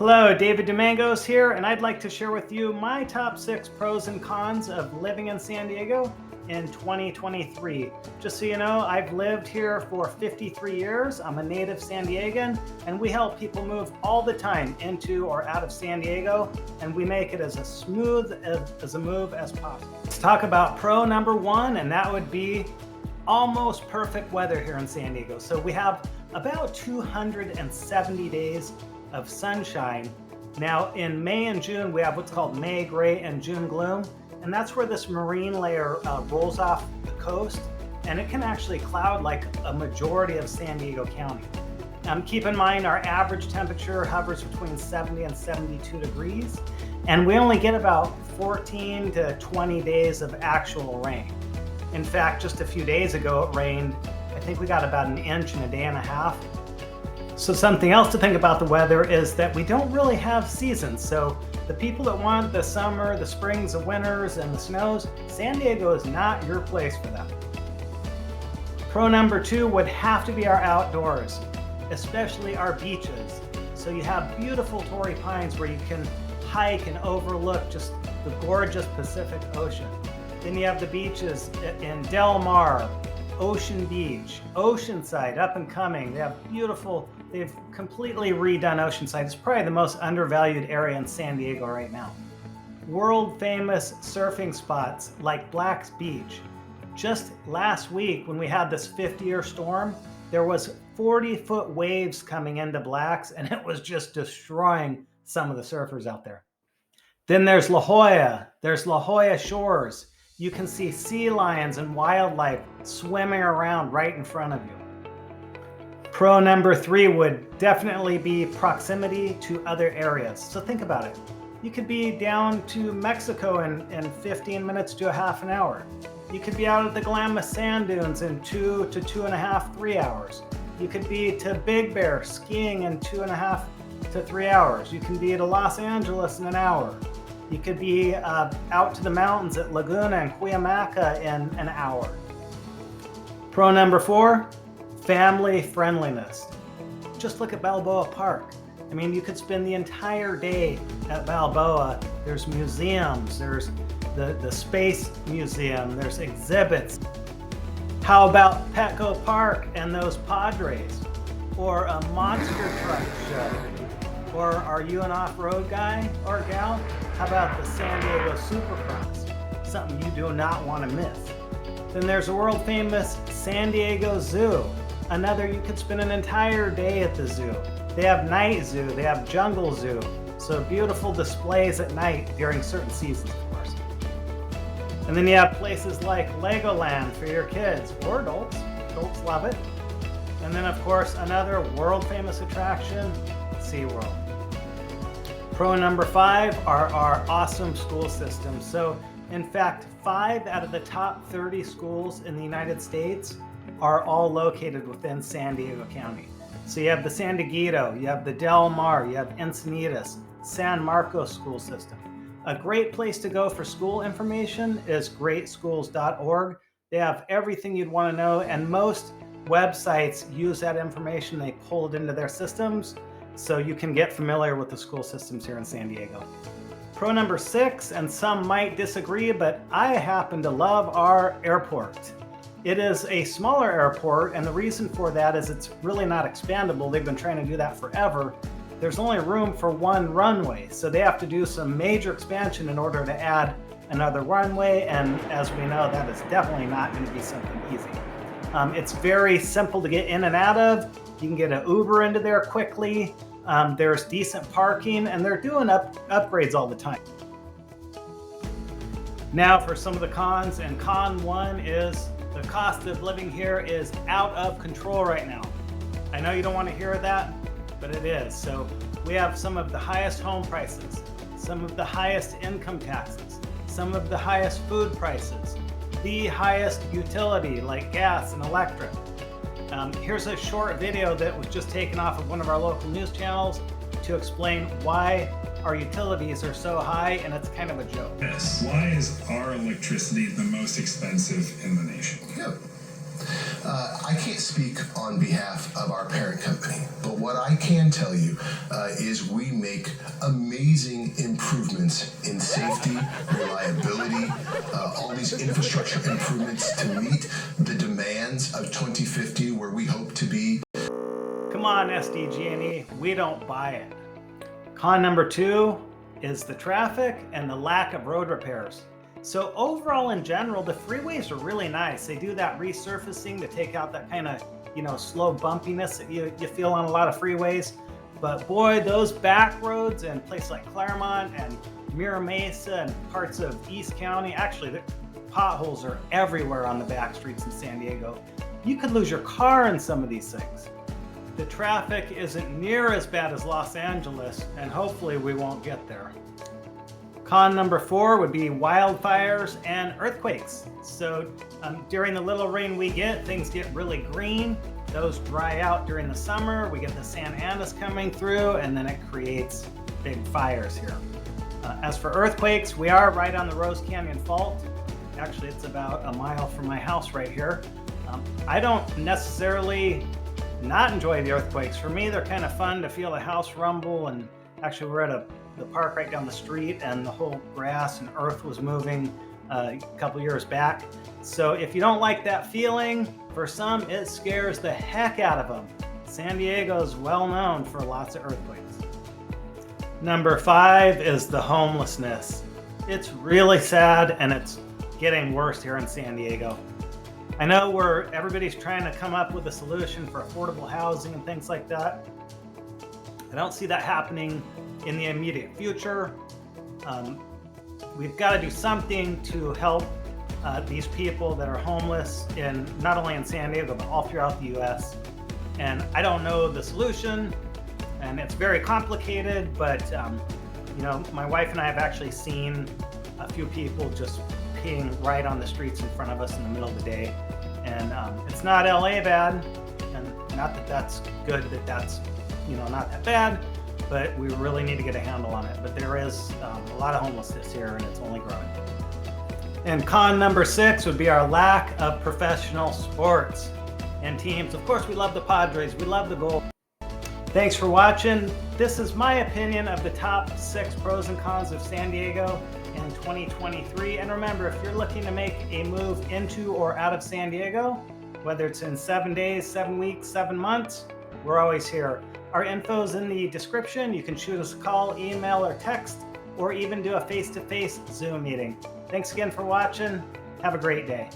Hello, David Domangos here, and I'd like to share with you my top 6 pros and cons of living in San Diego in 2023. Just so you know, I've lived here for 53 years. I'm a native San Diegan, and we help people move all the time into or out of San Diego, and we make it as a smooth as a move as possible. Let's talk about pro number 1, and that would be almost perfect weather here in San Diego. So we have about 270 days of sunshine. Now in May and June, we have what's called May gray and June gloom. And that's where this marine layer rolls off the coast, and it can actually cloud like a majority of San Diego County. Keep in mind our average temperature hovers between 70 and 72 degrees, and we only get about 14 to 20 days of actual rain. In fact, just a few days ago it rained, I think we got about an inch in a day and a half. So something else to think about the weather is that we don't really have seasons. So the people that want the summer, the springs, the winters, and the snows, San Diego is not your place for them. Pro number 2 would have to be our outdoors, especially our beaches. So you have beautiful Torrey Pines where you can hike and overlook just the gorgeous Pacific Ocean. Then you have the beaches in Del Mar, Ocean Beach, Oceanside, up and coming. They've completely redone Oceanside. It's probably the most undervalued area in San Diego right now. World famous surfing spots like Black's Beach. Just last week when we had this 50-year storm, there was 40-foot waves coming into Black's, and it was just destroying some of the surfers out there. Then there's La Jolla. There's La Jolla Shores. You can see sea lions and wildlife swimming around right in front of you. Pro number 3 would definitely be proximity to other areas. So think about it. You could be down to Mexico in 15 minutes to a half an hour. You could be out at the Glamis Sand Dunes in 2 to 2.5, 3 hours. You could be to Big Bear skiing in 2.5 to 3 hours. You can be to Los Angeles in an hour. You could be out to the mountains at Laguna and Cuyamaca in an hour. Pro number 4, family friendliness. Just look at Balboa Park. I mean, you could spend the entire day at Balboa. There's museums, there's the Space Museum, there's exhibits. How about Petco Park and those Padres? Or a monster truck show? Or are you an off-road guy or gal? How about the San Diego Supercross? Something you do not want to miss. Then there's a world famous San Diego Zoo. You could spend an entire day at the zoo. They have night zoo, they have jungle zoo. So beautiful displays at night during certain seasons, of course. And then you have places like Legoland for your kids or adults. Adults love it. And then of course, another world famous attraction, SeaWorld. Pro number 5 are our awesome school systems. So in fact, 5 out of the top 30 schools in the United States are all located within San Diego County. So you have the San Diego, you have the Del Mar, you have Encinitas, San Marcos school system. A great place to go for school information is greatschools.org. They have everything you'd want to know, and most websites use that information. They pull it into their systems, so you can get familiar with the school systems here in San Diego. Pro number 6, and some might disagree, but I happen to love our airport. It is a smaller airport, and the reason for that is it's really not expandable. They've been trying to do that forever. There's only room for one runway, so they have to do some major expansion in order to add another runway, and as we know, that is definitely not going to be something easy. It's very simple to get in and out of. You can get an Uber into there quickly. There's decent parking, and they're doing upgrades all the time. Now for some of the cons, and con 1 is the cost of living here is out of control right now. I know you don't want to hear that, but it is. So we have some of the highest home prices, some of the highest income taxes, some of the highest food prices, the highest utility like gas and electric. Here's a short video that was just taken off of one of our local news channels to explain why our utilities are so high, and it's kind of a joke. Yes. Why is our electricity the most expensive in the nation? Yeah. I can't speak on behalf of our parent company, but what what I can tell you is we make amazing improvements in safety, reliability, all these infrastructure improvements to meet the demands of 2050, where we hope to be. Come on, SDG&E, we don't buy it. Con number 2 is the traffic and the lack of road repairs. So overall, in general, the freeways are really nice. They do that resurfacing to take out that kind of, slow bumpiness that you feel on a lot of freeways. But boy, those back roads in places like Claremont and Mira Mesa and parts of East County, actually, the potholes are everywhere on the back streets in San Diego. You could lose your car in some of these things. The traffic isn't near as bad as Los Angeles, and hopefully we won't get there. Con number 4 would be wildfires and earthquakes. So during the little rain we get, things get really green. Those dry out during the summer. We get the Santa Anas coming through, and then it creates big fires here. As for earthquakes, we are right on the Rose Canyon Fault. Actually, it's about a mile from my house right here. I don't necessarily not enjoy the earthquakes. For me, they're kind of fun to feel the house rumble, and actually we're at the park right down the street, and the whole grass and earth was moving a couple years back. So if you don't like that feeling, for some it scares the heck out of them. San Diego is well known for lots of earthquakes. Number 5 is the homelessness. It's really sad, and it's getting worse here in San Diego. I know everybody's trying to come up with a solution for affordable housing and things like that. I don't see that happening in the immediate future. We've got to do something to help these people that are homeless, not only in San Diego, but all throughout the US. And I don't know the solution, and it's very complicated, but my wife and I have actually seen a few people just peeing right on the streets in front of us in the middle of the day. And it's not LA bad, and not that that's good, that's not that bad, but we really need to get a handle on it. But there is a lot of homelessness here, and it's only growing. And con number 6 would be our lack of professional sports and teams. Of course, we love the Padres, we love the goal. Thanks for watching. This is my opinion of the top 6 pros and cons of San Diego in 2023. And remember, if you're looking to make a move into or out of San Diego, whether it's in 7 days, 7 weeks, 7 months, we're always here. Our info is in the description. You can shoot us a call, email, or text, or even do a face-to-face Zoom meeting. Thanks again for watching. Have a great day.